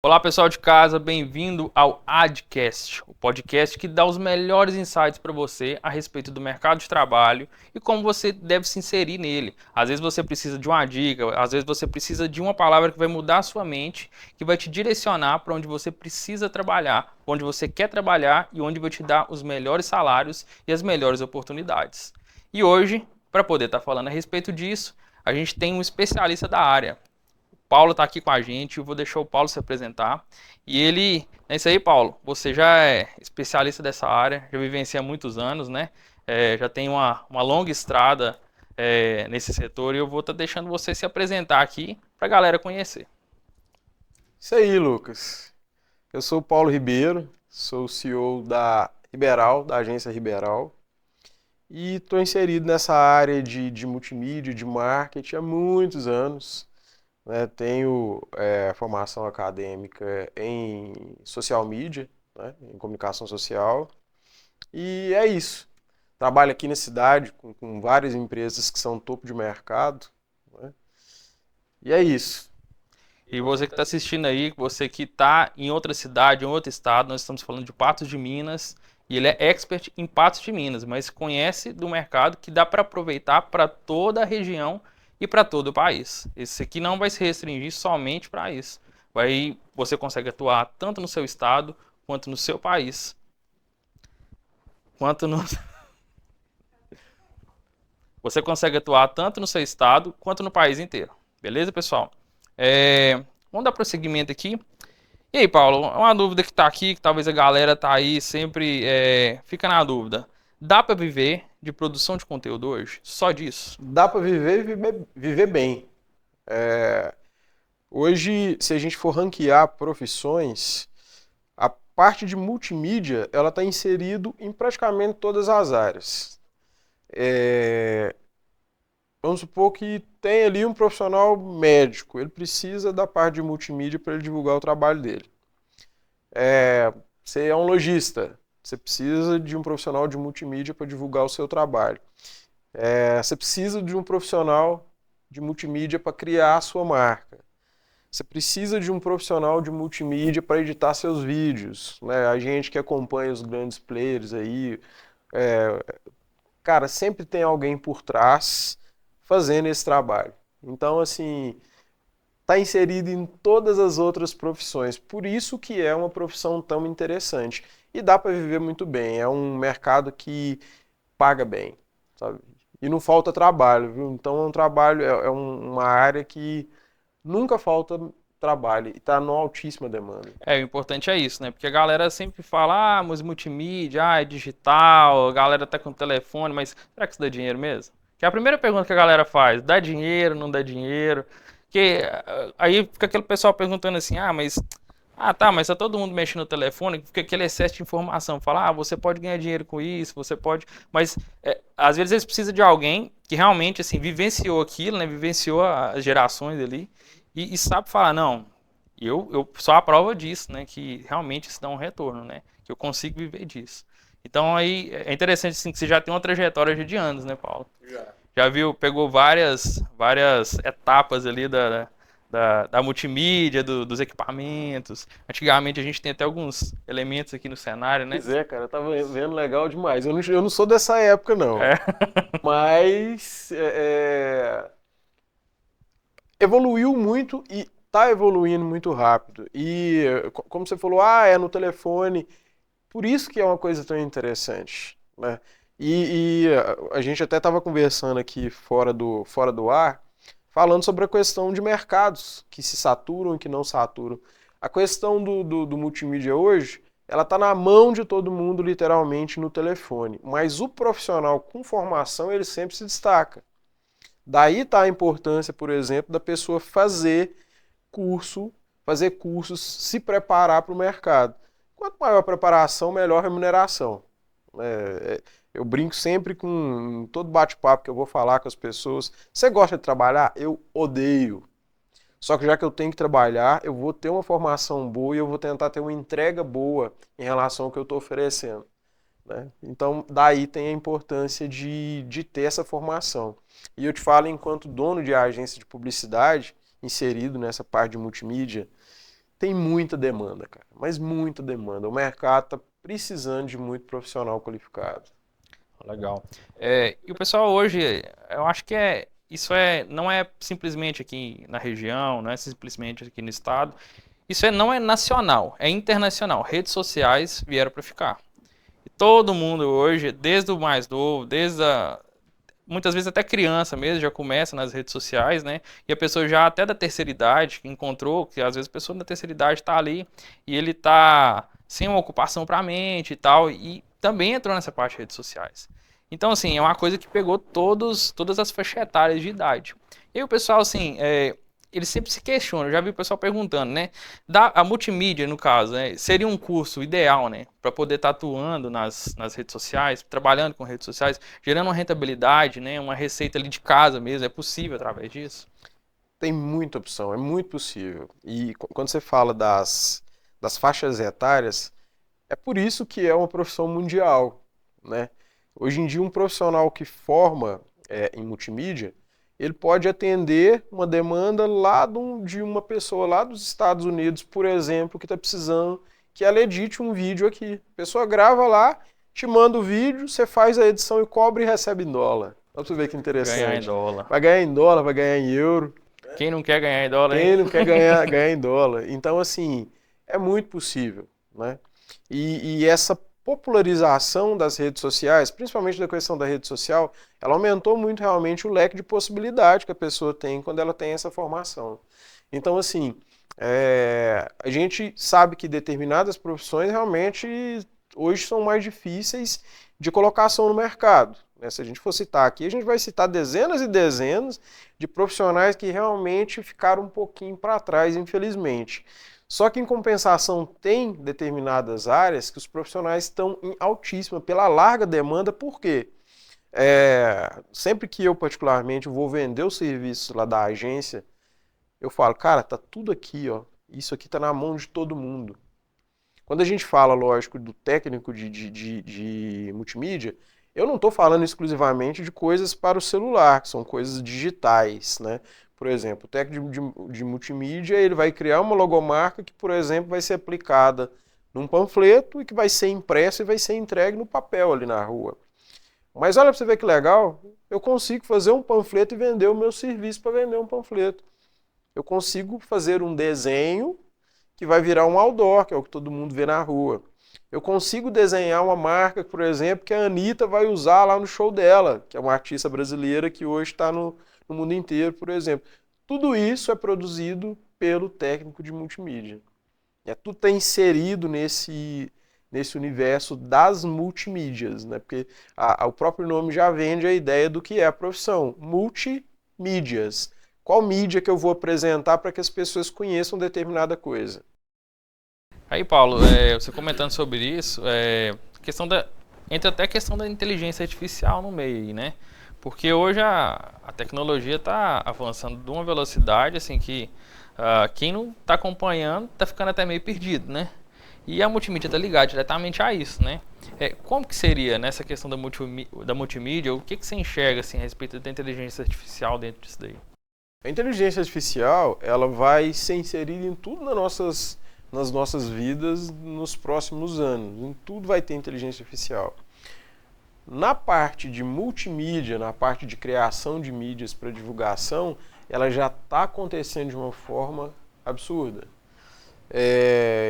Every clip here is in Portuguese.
Olá, pessoal de casa, bem-vindo ao Adcast, o podcast que dá os melhores insights para você a respeito do mercado de trabalho e como você deve se inserir nele. Às vezes você precisa de uma dica, às vezes você precisa de uma palavra que vai mudar a sua mente, que vai te direcionar para onde você precisa trabalhar, onde você quer trabalhar e onde vai te dar os melhores salários e as melhores oportunidades. E hoje, para poder estar falando a respeito disso, a gente tem um especialista da área. Paulo está aqui com a gente, eu vou deixar o Paulo se apresentar. E ele, é isso aí, Paulo, você já é especialista dessa área, já vivencia há muitos anos, né? Já tem uma longa estrada nesse setor e eu vou estar deixando você se apresentar aqui para a galera conhecer. Isso aí, Lucas. Eu sou o Paulo Ribeiro, sou o CEO da Riberal, da agência Riberal, e estou inserido nessa área de multimídia, de marketing há muitos anos, né? Tenho formação acadêmica em social media, né? Em comunicação social, e é isso. Trabalho aqui na cidade com várias empresas que são topo de mercado, né? E é isso. E você que está assistindo aí, você que está em outra cidade, em outro estado, nós estamos falando de Patos de Minas, e ele é expert em Patos de Minas, mas conhece do mercado que dá para aproveitar para toda a região e para todo o país. Esse aqui não vai se restringir somente para isso. Você consegue atuar tanto no seu estado, quanto no seu país, quanto no, você consegue atuar tanto no seu estado, quanto no país inteiro. Beleza, pessoal? Vamos dar prosseguimento aqui. E aí, Paulo, uma dúvida que tá aqui, que talvez a galera tá aí sempre fica na dúvida. Dá para viver de produção de conteúdo hoje? Só disso? Dá para viver bem. Hoje, se a gente for ranquear profissões, a parte de multimídia ela está inserido em praticamente todas as áreas. É, Vamos supor que tem ali um profissional médico, ele precisa da parte de multimídia para ele divulgar o trabalho dele. Você é um lojista, você precisa de um profissional de multimídia para divulgar o seu trabalho. Você precisa de um profissional de multimídia para criar a sua marca. Você precisa de um profissional de multimídia para editar seus vídeos, né? A gente que acompanha os grandes players aí, é, cara, sempre tem alguém por trás fazendo esse trabalho. Então, assim, está inserido em todas as outras profissões. Por isso que é uma profissão tão interessante. E dá para viver muito bem. É um mercado que paga bem, sabe? E não falta trabalho, viu? Então é um trabalho, uma área que nunca falta trabalho e está numa altíssima demanda. O importante é isso, né? Porque a galera sempre fala, mas multimídia, é digital, a galera tá com telefone, mas será que isso dá dinheiro mesmo? Que é a primeira pergunta que a galera faz, dá dinheiro, não dá dinheiro? Que aí fica aquele pessoal perguntando assim, mas tá todo mundo mexendo no telefone, fica aquele excesso de informação, fala, você pode ganhar dinheiro com isso, você pode, mas às vezes eles precisam de alguém que realmente assim vivenciou aquilo, né? Vivenciou as gerações ali e sabe falar, não, eu sou a prova disso, né? Que realmente isso dá um retorno, né? Que eu consigo viver disso. Então aí é interessante assim, que você já tem uma trajetória de anos, né, Paulo? Já. Já viu, pegou várias etapas ali da multimídia, dos equipamentos. Antigamente a gente tem até alguns elementos aqui no cenário, né? Pois é, cara, eu tava vendo legal demais. Eu não sou dessa época, não. É. Mas evoluiu muito e está evoluindo muito rápido. E como você falou, é no telefone. Por isso que é uma coisa tão interessante, né? A gente até estava conversando aqui fora do ar, falando sobre a questão de mercados que se saturam e que não saturam. A questão do multimídia hoje, ela está na mão de todo mundo, literalmente, no telefone. Mas o profissional com formação, ele sempre se destaca. Daí está a importância, por exemplo, da pessoa curso, fazer cursos, se preparar para o mercado. Quanto maior a preparação, melhor a remuneração. Eu brinco sempre com todo bate-papo que eu vou falar com as pessoas. Você gosta de trabalhar? Eu odeio. Só que já que eu tenho que trabalhar, eu vou ter uma formação boa e eu vou tentar ter uma entrega boa em relação ao que eu estou oferecendo, né? Então, daí tem a importância de ter essa formação. E eu te falo, enquanto dono de agência de publicidade, inserido nessa parte de multimídia, Tem muita demanda, cara, mas muita demanda. O mercado está precisando de muito profissional qualificado. Legal. E o pessoal hoje, eu acho que isso não é simplesmente aqui na região, não é simplesmente aqui no estado. Isso não é nacional, é internacional. Redes sociais vieram para ficar. E todo mundo hoje, desde o mais novo, muitas vezes até criança mesmo, já começa nas redes sociais, né? E a pessoa já até da terceira idade, que encontrou, que às vezes a pessoa da terceira idade está ali e ele está sem uma ocupação para a mente e tal, e também entrou nessa parte de redes sociais. Então, assim, é uma coisa que pegou todas as faixas etárias de idade. E aí o pessoal, assim, eles sempre se questionam, eu já vi o pessoal perguntando, né? A multimídia, no caso, né, seria um curso ideal, né? Para poder estar atuando nas redes sociais, trabalhando com redes sociais, gerando uma rentabilidade, né? Uma receita ali de casa mesmo, é possível através disso? Tem muita opção, é muito possível. E quando você fala das faixas etárias, é por isso que é uma profissão mundial, né? Hoje em dia, um profissional que forma em multimídia, ele pode atender uma demanda lá de uma pessoa lá dos Estados Unidos, por exemplo, que está precisando que ela edite um vídeo aqui. A pessoa grava lá, te manda o vídeo, você faz a edição e cobra e recebe em dólar. Olha pra você ver que Ganhar em interessante. dólar. Vai ganhar em dólar, vai ganhar em euro. Quem não quer ganhar em dólar, hein? Quem não quer ganhar em dólar? Então, assim, é muito possível, né? E essa popularização das redes sociais, principalmente da questão da rede social, ela aumentou muito realmente o leque de possibilidade que a pessoa tem quando ela tem essa formação. Então, assim, a gente sabe que determinadas profissões realmente hoje são mais difíceis de colocação no mercado. Se a gente for citar aqui, a gente vai citar dezenas e dezenas de profissionais que realmente ficaram um pouquinho para trás, infelizmente. Só que, em compensação, tem determinadas áreas que os profissionais estão em altíssima, pela larga demanda, por quê? Sempre que eu, particularmente, vou vender os serviços lá da agência, eu falo, cara, tá tudo aqui, ó. Isso aqui tá na mão de todo mundo. Quando a gente fala, lógico, do técnico de multimídia, eu não estou falando exclusivamente de coisas para o celular, que são coisas digitais, né? Por exemplo, o técnico de multimídia, ele vai criar uma logomarca que, por exemplo, vai ser aplicada num panfleto e que vai ser impresso e vai ser entregue no papel ali na rua. Mas olha para você ver que legal, eu consigo fazer um panfleto e vender o meu serviço para vender um panfleto. Eu consigo fazer um desenho que vai virar um outdoor, que é o que todo mundo vê na rua. Eu consigo desenhar uma marca, por exemplo, que a Anitta vai usar lá no show dela, que é uma artista brasileira que hoje está no mundo inteiro, por exemplo. Tudo isso é produzido pelo técnico de multimídia. Tudo está inserido nesse universo das multimídias, né? Porque o próprio nome já vende a ideia do que é a profissão, multimídias. Qual mídia que eu vou apresentar para que as pessoas conheçam determinada coisa? Aí, Paulo, você comentando sobre isso, entra até a questão da inteligência artificial no meio aí, né? Porque hoje a tecnologia está avançando de uma velocidade assim que quem não está acompanhando está ficando até meio perdido, né? E a multimídia está ligada diretamente a isso, né? Como que seria nessa questão da multimídia? O que você enxerga assim, a respeito da inteligência artificial dentro disso daí? A inteligência artificial, ela vai ser inserida em tudo nas nossas vidas nos próximos anos. Em tudo vai ter inteligência artificial. Na parte de multimídia, na parte de criação de mídias para divulgação, ela já está acontecendo de uma forma absurda.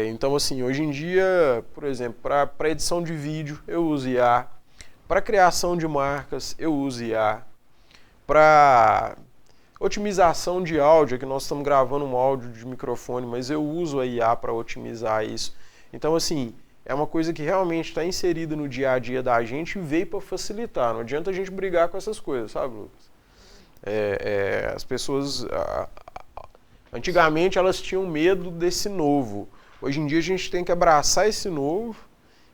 Então, assim, hoje em dia, por exemplo, para edição de vídeo, eu uso IA. Para criação de marcas, eu uso IA. Para otimização de áudio, que nós estamos gravando um áudio de microfone, mas eu uso a IA para otimizar isso. Então, assim, é uma coisa que realmente está inserida no dia a dia da gente e veio para facilitar. Não adianta a gente brigar com essas coisas, sabe, Lucas? As pessoas, antigamente, elas tinham medo desse novo. Hoje em dia, a gente tem que abraçar esse novo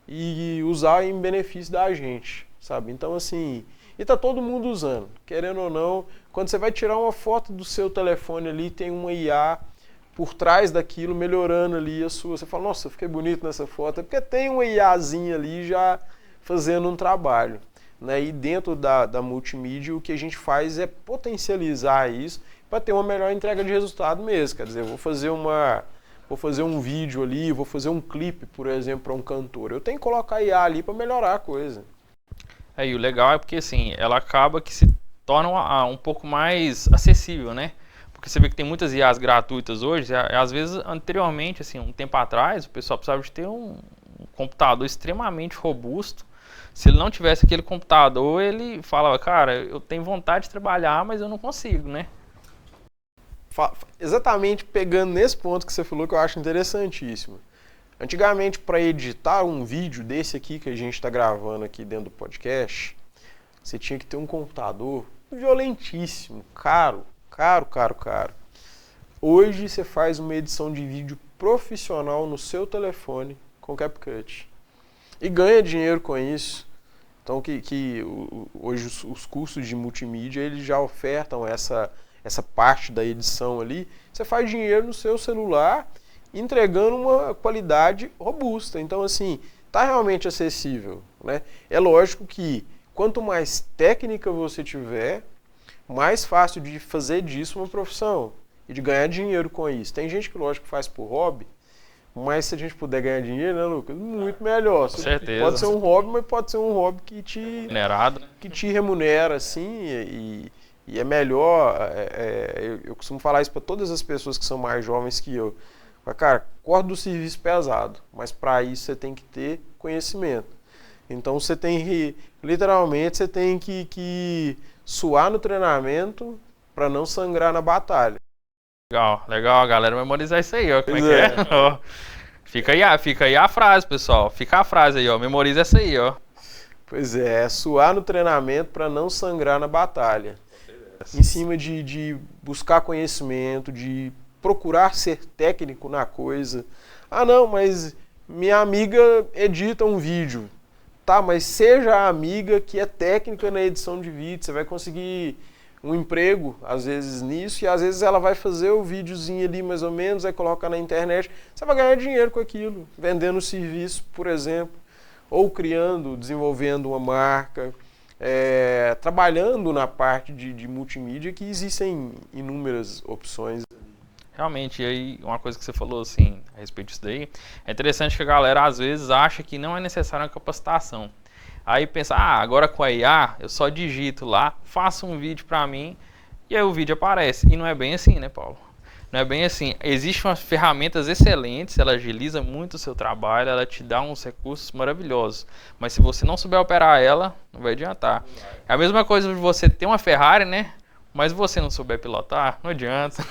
e usar em benefício da gente, sabe? Então, assim, e tá todo mundo usando, querendo ou não. Quando você vai tirar uma foto do seu telefone ali, tem uma IA por trás daquilo, melhorando ali a sua. Você fala, nossa, eu fiquei bonito nessa foto. É porque tem uma IAzinha ali já fazendo um trabalho, né? E dentro da multimídia, o que a gente faz é potencializar isso para ter uma melhor entrega de resultado mesmo. Quer dizer, eu vou vou fazer um vídeo ali, vou fazer um clipe, por exemplo, para um cantor. Eu tenho que colocar a IA ali para melhorar a coisa. E o legal é porque assim, ela acaba que se torna um pouco mais acessível, né? Porque você vê que tem muitas IAs gratuitas hoje, às vezes anteriormente, assim, um tempo atrás, o pessoal precisava de ter um computador extremamente robusto. Se ele não tivesse aquele computador, ele falava, cara, eu tenho vontade de trabalhar, mas eu não consigo, né? Exatamente pegando nesse ponto que você falou, que eu acho interessantíssimo. Antigamente, para editar um vídeo desse aqui que a gente está gravando aqui dentro do podcast, você tinha que ter um computador violentíssimo, caro. Hoje você faz uma edição de vídeo profissional no seu telefone com CapCut e ganha dinheiro com isso. Então hoje os cursos de multimídia eles já ofertam essa parte da edição ali. Você faz dinheiro no seu celular entregando uma qualidade robusta. Então assim, está realmente acessível, né? É lógico que quanto mais técnica você tiver, mais fácil de fazer disso uma profissão e de ganhar dinheiro com isso. Tem gente que, lógico, faz por hobby, mas se a gente puder ganhar dinheiro, né, Lucas? Muito melhor. Com certeza. Pode ser um hobby, mas pode ser um hobby que te remunera, assim, e é melhor. Eu costumo falar isso para todas as pessoas que são mais jovens que eu. Mas, cara, acorda do serviço pesado, mas para isso você tem que ter conhecimento. Então você tem que, literalmente, você tem que suar no treinamento para não sangrar na batalha. Legal, galera, memorizar isso aí, ó. Como é que é? Ó, fica aí a frase, pessoal. Fica a frase aí, ó. Memoriza essa aí, ó. Pois é suar no treinamento para não sangrar na batalha. Em cima de buscar conhecimento, de procurar ser técnico na coisa. Ah, não, mas minha amiga edita um vídeo. Tá, mas seja a amiga que é técnica na edição de vídeo. Você vai conseguir um emprego, às vezes, nisso, e às vezes ela vai fazer o videozinho ali, mais ou menos, vai colocar na internet. Você vai ganhar dinheiro com aquilo, vendendo serviço, por exemplo, ou desenvolvendo uma marca, trabalhando na parte de multimídia, que existem inúmeras opções. Realmente, e aí uma coisa que você falou assim a respeito disso daí, é interessante que a galera às vezes acha que não é necessária uma capacitação. Aí pensa, agora com a IA eu só digito lá, faço um vídeo pra mim e aí o vídeo aparece. E não é bem assim, né, Paulo? Não é bem assim. Existem umas ferramentas excelentes, ela agiliza muito o seu trabalho, ela te dá uns recursos maravilhosos. Mas se você não souber operar ela, não vai adiantar. É a mesma coisa de você ter uma Ferrari, né? Mas você não souber pilotar, não adianta.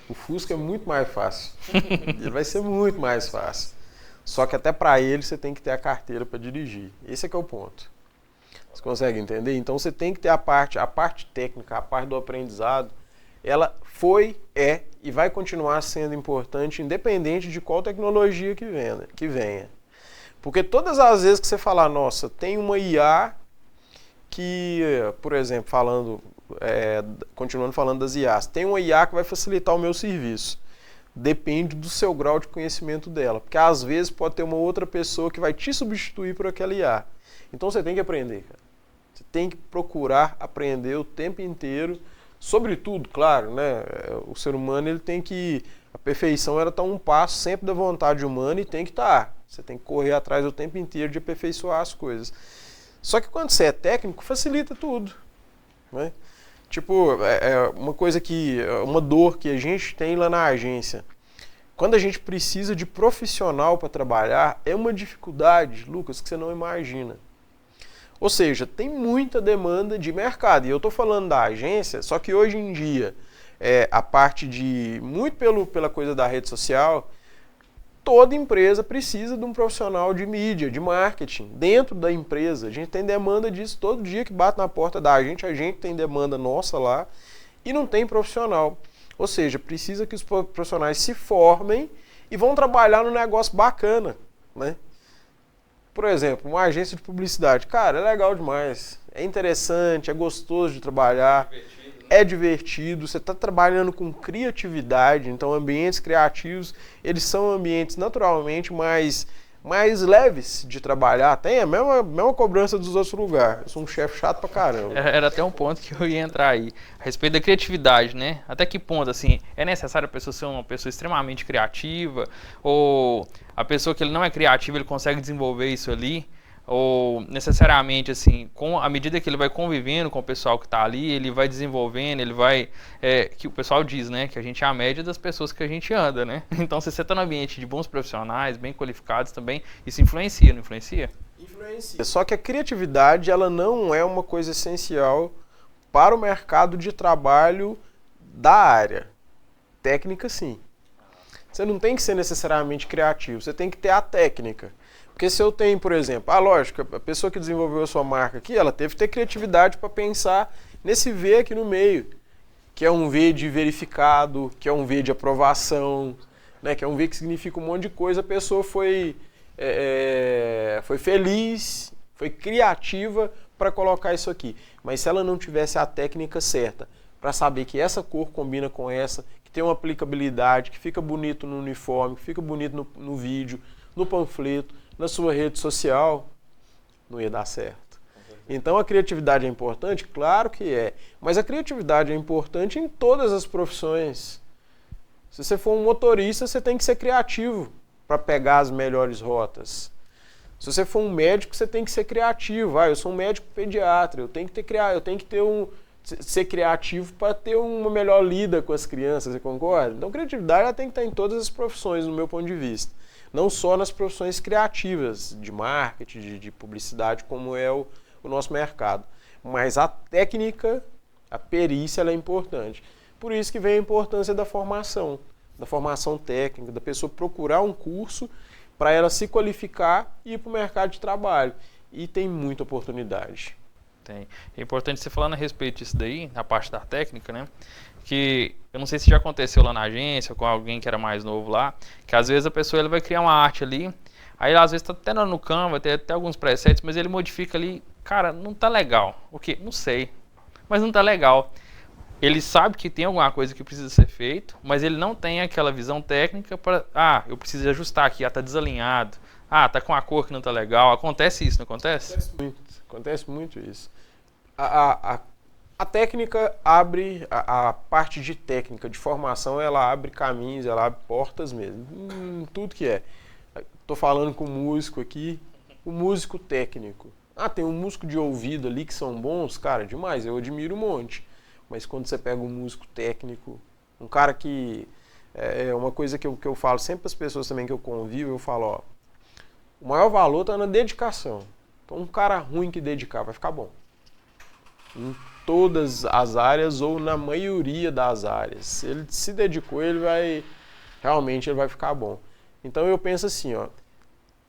O Fusca é muito mais fácil. Ele vai ser muito mais fácil. Só que até para ele você tem que ter a carteira para dirigir. Esse é que é o ponto. Você consegue entender? Então você tem que ter a parte técnica, a parte do aprendizado. Ela foi, e vai continuar sendo importante, independente de qual tecnologia que venha. Porque todas as vezes que você falar, nossa, tem uma IA que, por exemplo, continuando falando das IAs, tem uma IA que vai facilitar o meu serviço. Depende do seu grau de conhecimento dela. Porque às vezes pode ter uma outra pessoa que vai te substituir por aquela IA. Então você tem que aprender, cara. Você tem que procurar aprender o tempo inteiro. Sobretudo, claro, né? O ser humano ele tem que... A perfeição ela está um passo sempre da vontade humana e tem que estar. Você tem que correr atrás o tempo inteiro de aperfeiçoar as coisas. Só que quando você é técnico, facilita tudo, né? Tipo, uma dor que a gente tem lá na agência. Quando a gente precisa de profissional para trabalhar, é uma dificuldade, Lucas, que você não imagina. Ou seja, tem muita demanda de mercado. E eu estou falando da agência, só que hoje em dia, a parte muito pela coisa da rede social, toda empresa precisa de um profissional de mídia, de marketing, dentro da empresa. A gente tem demanda disso todo dia que bate na porta da gente, a gente tem demanda nossa lá e não tem profissional. Ou seja, precisa que os profissionais se formem e vão trabalhar num negócio bacana, né? Por exemplo, uma agência de publicidade. Cara, é legal demais, é interessante, é gostoso de trabalhar. É divertido, você está trabalhando com criatividade, então ambientes criativos, eles são ambientes naturalmente mais mais leves de trabalhar. Tem a mesma cobrança dos outros lugares. Eu sou um chefe chato pra caramba. Era até um ponto que eu ia entrar aí. A respeito da criatividade, né? Até que ponto, assim, é necessário a pessoa ser uma pessoa extremamente criativa? Ou a pessoa que ele não é criativa, ele consegue desenvolver isso ali? Ou necessariamente, assim, à medida que ele vai convivendo com o pessoal que está ali, ele vai desenvolvendo, ele vai... que o pessoal diz, né? Que a gente é a média das pessoas que a gente anda, né? Então, se você está no ambiente de bons profissionais, bem qualificados também, isso influencia, não influencia? Influencia. Só que a criatividade, ela não é uma coisa essencial para o mercado de trabalho da área. Técnica, sim. Você não tem que ser necessariamente criativo, você tem que ter a técnica. Porque se eu tenho, por exemplo, lógico, a pessoa que desenvolveu a sua marca aqui, ela teve que ter criatividade para pensar nesse V aqui no meio, que é um V de verificado, que é um V de aprovação, né, que é um V que significa um monte de coisa. A pessoa foi feliz, foi criativa para colocar isso aqui. Mas se ela não tivesse a técnica certa para saber que essa cor combina com essa, que tem uma aplicabilidade, que fica bonito no uniforme, que fica bonito no vídeo, no panfleto, na sua rede social, não ia dar certo. Então a criatividade é importante? Claro que é. Mas a criatividade é importante em todas as profissões. Se você for um motorista, você tem que ser criativo para pegar as melhores rotas. Se você for um médico, você tem que ser criativo. Eu sou um médico pediatra, eu tenho que ser criativo para ter uma melhor lida com as crianças, você concorda? Então criatividade ela tem que estar em todas as profissões, no meu ponto de vista. Não só nas profissões criativas, de marketing, de publicidade, como é o nosso mercado. Mas a técnica, a perícia, ela é importante. Por isso que vem a importância da formação técnica, da pessoa procurar um curso para ela se qualificar e ir para o mercado de trabalho. E tem muita oportunidade. Tem. É importante você falando a respeito disso daí, na parte da técnica, né? Que eu não sei se já aconteceu lá na agência, com alguém que era mais novo lá, que às vezes a pessoa ele vai criar uma arte ali, aí às vezes tá até no Canva, tem até alguns presets, mas ele modifica ali, cara, não tá legal. O quê? Não sei, mas não tá legal. Ele sabe que tem alguma coisa que precisa ser feito, mas ele não tem aquela visão técnica para, eu preciso ajustar aqui, tá desalinhado, tá com a cor que não tá legal. Acontece isso, não acontece? Acontece muito isso. A técnica abre, a parte de técnica, de formação, ela abre caminhos, ela abre portas mesmo, tudo que é. Estou falando com um músico aqui, o músico técnico. Tem um músico de ouvido ali que são bons, cara, demais, eu admiro um monte. Mas quando você pega um músico técnico, um cara que... É uma coisa que eu falo sempre para as pessoas também que eu convivo, eu falo, o maior valor está na dedicação. Então um cara ruim que dedicar vai ficar bom. Em todas as áreas ou na maioria das áreas. Se ele se dedicou, realmente ele vai ficar bom. Então eu penso assim,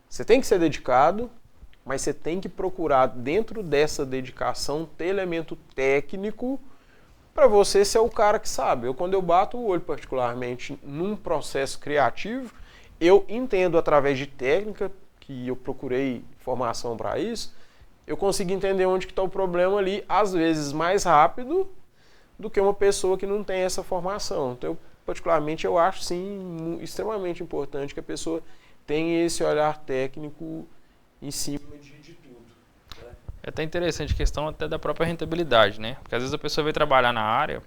você tem que ser dedicado, mas você tem que procurar dentro dessa dedicação ter elemento técnico para você ser o cara que sabe. Quando eu bato o olho particularmente num processo criativo, eu entendo através de técnica, que eu procurei formação para isso, eu consigo entender onde que está o problema ali, às vezes mais rápido do que uma pessoa que não tem essa formação. Então, particularmente, eu acho, sim, extremamente importante que a pessoa tenha esse olhar técnico em cima de tudo. É até interessante a questão até da própria rentabilidade, né? Porque às vezes a pessoa vai trabalhar na área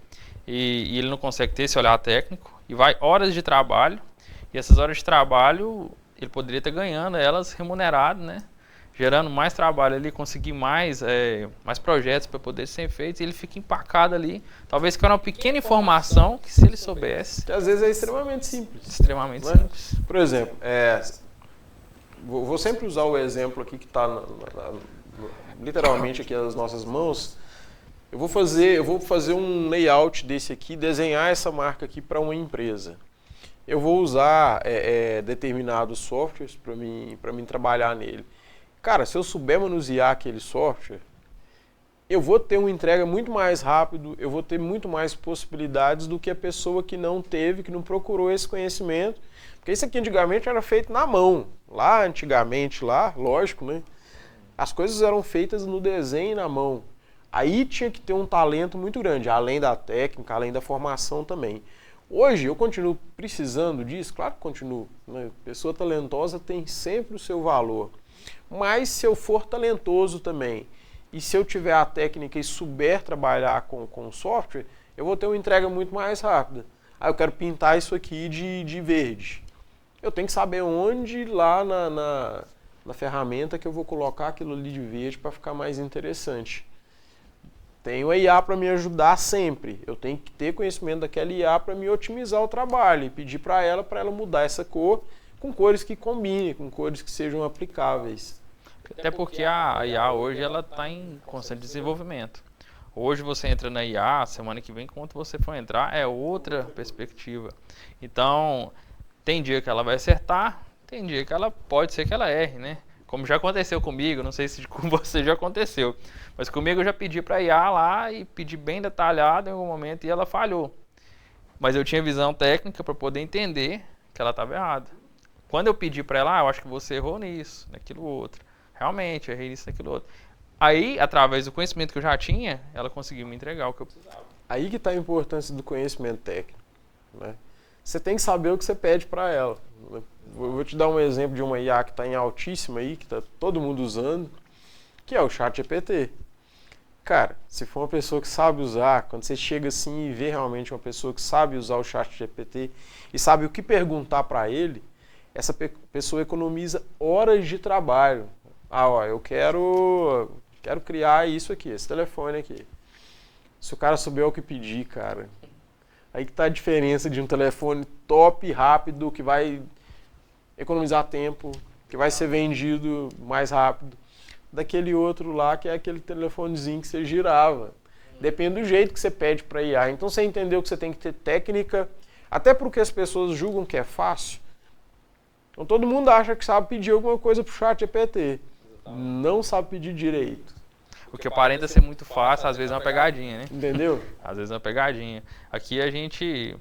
e ele não consegue ter esse olhar técnico e vai horas de trabalho, e essas horas de trabalho ele poderia estar ganhando elas remunerado, né? Gerando mais trabalho ali, conseguir mais projetos para poder ser feitos, e ele fica empacado ali, talvez com uma pequena informação que se ele soubesse... Que às vezes é extremamente simples. Extremamente simples. Por exemplo, vou sempre usar o exemplo aqui que está literalmente aqui nas nossas mãos. Eu vou fazer um layout desse aqui, desenhar essa marca aqui para uma empresa. Eu vou usar determinados softwares para mim trabalhar nele. Cara, se eu souber manusear aquele software, eu vou ter uma entrega muito mais rápido, eu vou ter muito mais possibilidades do que a pessoa que não teve, que não procurou esse conhecimento. Porque isso aqui antigamente era feito na mão. Lá antigamente, lógico, né? As coisas eram feitas no desenho e na mão. Aí tinha que ter um talento muito grande, além da técnica, além da formação também. Hoje eu continuo precisando disso? Claro que continuo, né? Pessoa talentosa tem sempre o seu valor. Mas se eu for talentoso também, e se eu tiver a técnica e souber trabalhar com software, eu vou ter uma entrega muito mais rápida. Eu quero pintar isso aqui de verde. Eu tenho que saber onde lá na ferramenta que eu vou colocar aquilo ali de verde para ficar mais interessante. Tenho a IA para me ajudar sempre. Eu tenho que ter conhecimento daquela IA para me otimizar o trabalho e pedir para ela mudar essa cor com cores que combinem, com cores que sejam aplicáveis. Até porque a IA hoje ela está em constante desenvolvimento. Hoje você entra na IA, semana que vem, quando você for entrar, é outra perspectiva. Então, tem dia que ela vai acertar, tem dia que ela pode ser que ela erre, né? Como já aconteceu comigo, não sei se com você já aconteceu, mas comigo eu já pedi para a IA lá e pedi bem detalhado em algum momento e ela falhou. Mas eu tinha visão técnica para poder entender que ela estava errada. Quando eu pedi para ela, eu acho que você errou nisso, naquilo outro. Realmente, eu errei nisso, naquilo outro. Aí, através do conhecimento que eu já tinha, ela conseguiu me entregar o que eu precisava. Aí que está a importância do conhecimento técnico, né? Você tem que saber o que você pede para ela. Eu vou te dar um exemplo de uma IA que está em altíssima aí, que está todo mundo usando, que é o ChatGPT. Cara, se for uma pessoa que sabe usar, quando você chega assim e vê realmente uma pessoa que sabe usar o ChatGPT e sabe o que perguntar para ele, essa pessoa economiza horas de trabalho. Eu quero criar isso aqui, esse telefone aqui. Se o cara souber o que pedir, cara, aí que tá a diferença de um telefone top, rápido, que vai economizar tempo, que vai ser vendido mais rápido, daquele outro lá que é aquele telefonezinho que você girava. Depende do jeito que você pede para IA. Então você entendeu que você tem que ter técnica, até porque as pessoas julgam que é fácil. Então todo mundo acha que sabe pedir alguma coisa pro ChatGPT. Não sabe pedir direito. O que aparenta ser muito fácil, às vezes é uma pegadinha, né? Entendeu? Às vezes é uma pegadinha. Aqui a gente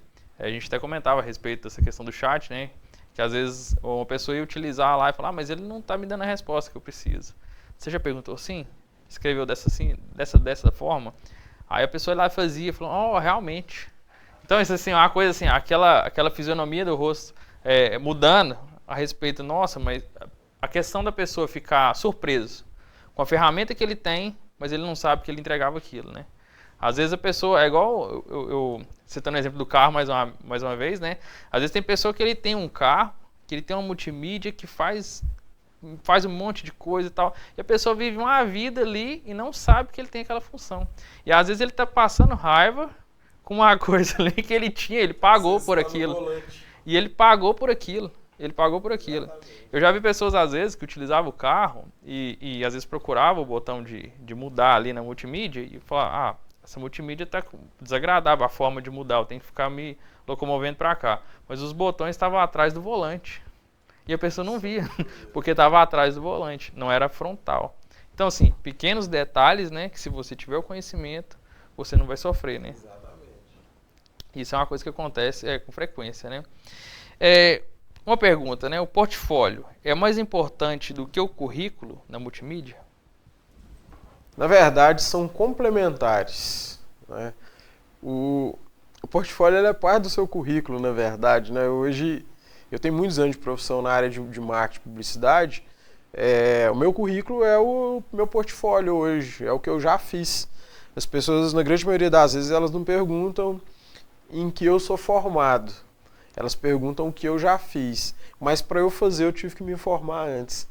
até comentava a respeito dessa questão do chat, né? Que às vezes uma pessoa ia utilizar lá e falar, mas ele não está me dando a resposta que eu preciso. Você já perguntou assim? Escreveu dessa forma? Aí a pessoa ia lá e fazia, falou, realmente. Então isso assim, uma coisa assim, aquela fisionomia do rosto mudando a respeito, nossa, mas a questão da pessoa ficar surpreso com a ferramenta que ele tem, mas ele não sabe que ele entregava aquilo, né? Às vezes a pessoa, é igual, eu citando o exemplo do carro mais uma vez, né? Às vezes tem pessoa que ele tem um carro, que ele tem uma multimídia que faz um monte de coisa e tal, e a pessoa vive uma vida ali e não sabe que ele tem aquela função. E às vezes ele está passando raiva com uma coisa ali que ele tinha, ele pagou por aquilo. E ele pagou por aquilo. Ele pagou por aquilo. Exatamente. Eu já vi pessoas, às vezes, que utilizavam o carro e às vezes procuravam o botão de mudar ali na multimídia e falavam, essa multimídia está desagradável, a forma de mudar, eu tenho que ficar me locomovendo para cá. Mas os botões estavam atrás do volante. E a pessoa não via, porque estava atrás do volante, não era frontal. Então, assim, pequenos detalhes, né, que se você tiver o conhecimento, você não vai sofrer, né? Exatamente. Isso é uma coisa que acontece com frequência, né? Uma pergunta, né? O portfólio é mais importante do que o currículo na multimídia? Na verdade, são complementares, né? O portfólio é parte do seu currículo, na verdade, né? Hoje, eu tenho muitos anos de profissão na área de marketing e publicidade. O meu currículo é o meu portfólio hoje, é o que eu já fiz. As pessoas, na grande maioria das vezes, elas não perguntam em que eu sou formado. Elas perguntam o que eu já fiz, mas para eu fazer eu tive que me formar antes.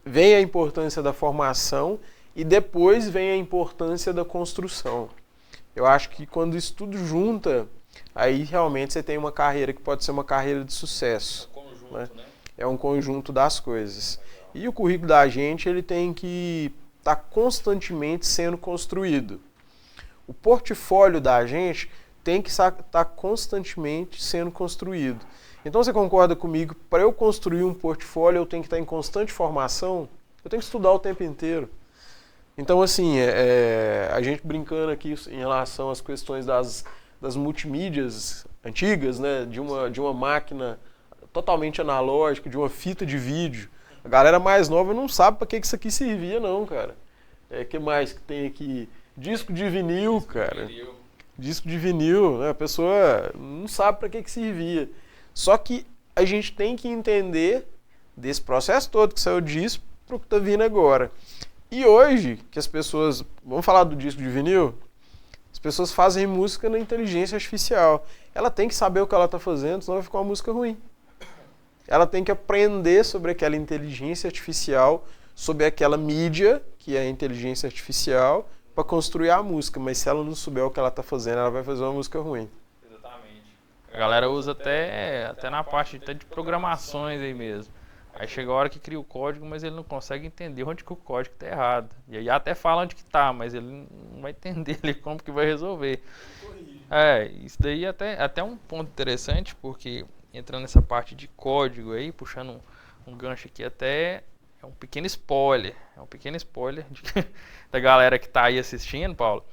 Vem a importância da formação e depois vem a importância da construção. Eu acho que quando isso tudo junta, aí realmente você tem uma carreira que pode ser uma carreira de sucesso. É um conjunto, né? É um conjunto das coisas. E o currículo da gente, ele tem que estar constantemente sendo construído. O portfólio da gente tem que estar constantemente sendo construído. Então você concorda comigo, para eu construir um portfólio eu tenho que estar em constante formação? Eu tenho que estudar o tempo inteiro. Então assim, a gente brincando aqui em relação às questões das multimídias antigas, né, de uma máquina totalmente analógica, de uma fita de vídeo. A galera mais nova não sabe para que isso aqui servia não, cara. Que mais que tem aqui? Disco de vinil, cara. disco de vinil, né? A pessoa não sabe para que servia. Só que a gente tem que entender desse processo todo que saiu disso para o que está vindo agora. E hoje, que as pessoas... Vamos falar do disco de vinil? As pessoas fazem música na inteligência artificial. Ela tem que saber o que ela está fazendo, senão vai ficar uma música ruim. Ela tem que aprender sobre aquela inteligência artificial, sobre aquela mídia, que é a inteligência artificial, para construir a música. Mas se ela não souber o que ela está fazendo, ela vai fazer uma música ruim. Exatamente. A galera usa até na parte de programações aí mesmo. Aí chega a hora que cria o código, mas ele não consegue entender onde que o código está errado. E aí até fala onde que está, mas ele não vai entender ali como que vai resolver. Isso daí até um ponto interessante, porque entrando nessa parte de código aí, puxando um gancho aqui, até é um pequeno spoiler. É um pequeno spoiler da galera que está aí assistindo, Paulo.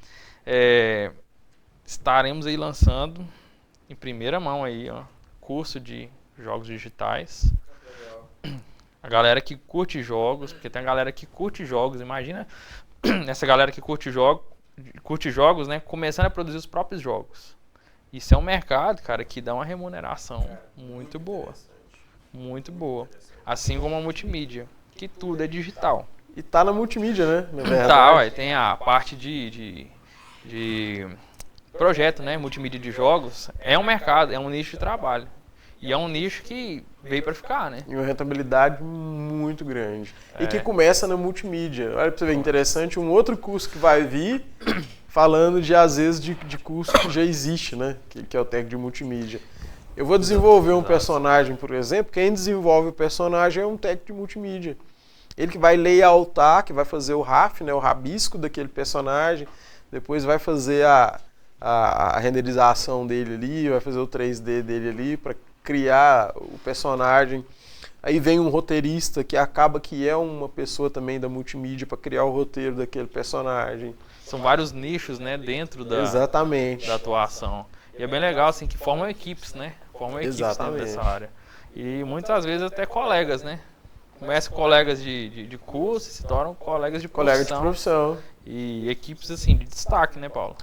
Estaremos aí lançando em primeira mão aí, ó, curso de jogos digitais. A galera que curte jogos, porque tem a galera que curte jogos, imagina essa galera que curte jogos, né, começando a produzir os próprios jogos. Isso é um mercado, cara, que dá uma remuneração muito boa. Muito boa. Assim como a multimídia, que tudo é digital. E tá na multimídia, né? Na verdade. Tá, ué, tem a parte de projeto, né, multimídia de jogos. É um mercado, é um nicho de trabalho. E é um nicho que veio para ficar, né? E uma rentabilidade muito grande. E que começa na multimídia. Olha pra você ver, interessante, um outro curso que vai vir falando às vezes, de curso que já existe, né? Que é o técnico de multimídia. Eu vou desenvolver um personagem, por exemplo, quem desenvolve o personagem é um técnico de multimídia. Ele que vai layoutar, que vai fazer o RAF, né? O rabisco daquele personagem, depois vai fazer a renderização dele ali, vai fazer o 3D dele ali para criar o personagem. Aí vem um roteirista que acaba que é uma pessoa também da multimídia para criar o roteiro daquele personagem. São vários nichos, né, dentro da atuação. E é bem legal, assim, que formam equipes, né? Formam equipes dentro dessa área. E muitas vezes até colegas, né? Começam colegas de curso e se tornam colegas de profissão. E equipes, assim, de destaque, né, Paulo?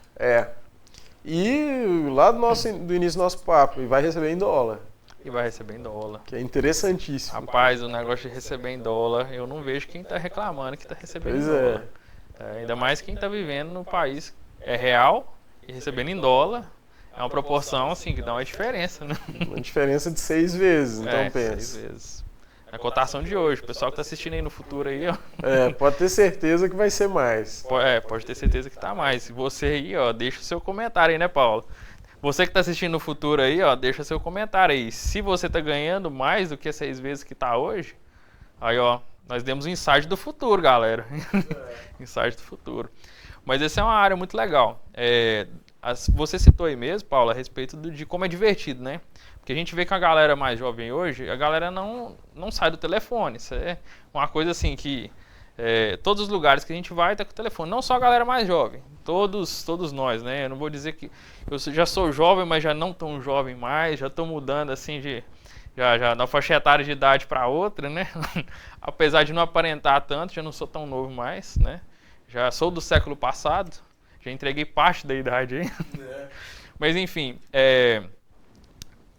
E lá do início do nosso papo, e vai receber em dólar. E vai receber em dólar. Que é interessantíssimo. Rapaz, o negócio de receber em dólar, eu não vejo quem está reclamando que está recebendo em dólar. Ainda mais quem está vivendo no país é real e recebendo em dólar. É uma proporção, assim, que dá uma diferença, né? Uma diferença de 6 vezes, então pensa. 6 vezes. Na cotação de hoje, o pessoal que está assistindo aí no futuro aí, ó. Pode ter certeza que vai ser mais. Pode ter certeza que tá mais. E você aí, ó, deixa o seu comentário aí, né, Paulo? Você que está assistindo no futuro aí, ó, deixa seu comentário aí. Se você tá ganhando mais do que 6 vezes que tá hoje, aí, ó, nós demos um insight do futuro, galera. Insight do futuro. Mas essa é uma área muito legal. Você citou aí mesmo, Paulo, a respeito de como é divertido, né? Porque a gente vê que a galera mais jovem hoje, a galera não sai do telefone. Isso é uma coisa assim que todos os lugares que a gente vai tá com o telefone. Não só a galera mais jovem, todos nós, né? Eu não vou dizer que eu já sou jovem, mas já não tão jovem mais, já estou mudando assim já da faixa etária de idade para outra, né? Apesar de não aparentar tanto, já não sou tão novo mais, né? Já sou do século passado, já entreguei parte da idade aí. Mas enfim,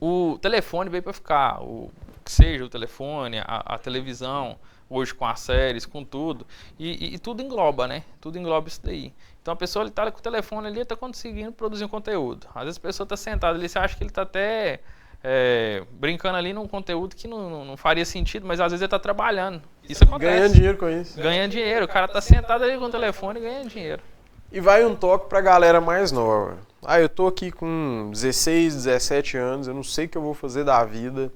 o telefone veio para ficar, o que seja o telefone, a televisão, hoje com as séries, com tudo, e tudo engloba, né? Tudo engloba isso daí. Então a pessoa está com o telefone ali, está conseguindo produzir um conteúdo. Às vezes a pessoa está sentada ali, você acha que ele está até brincando ali num conteúdo que não faria sentido, mas às vezes ele está trabalhando. Isso acontece. Ganhando dinheiro com isso. Ganhando dinheiro. O cara está sentado ali com o telefone e ganhando dinheiro. E vai um toque pra galera mais nova. Eu tô aqui com 16, 17 anos, eu não sei o que eu vou fazer da vida.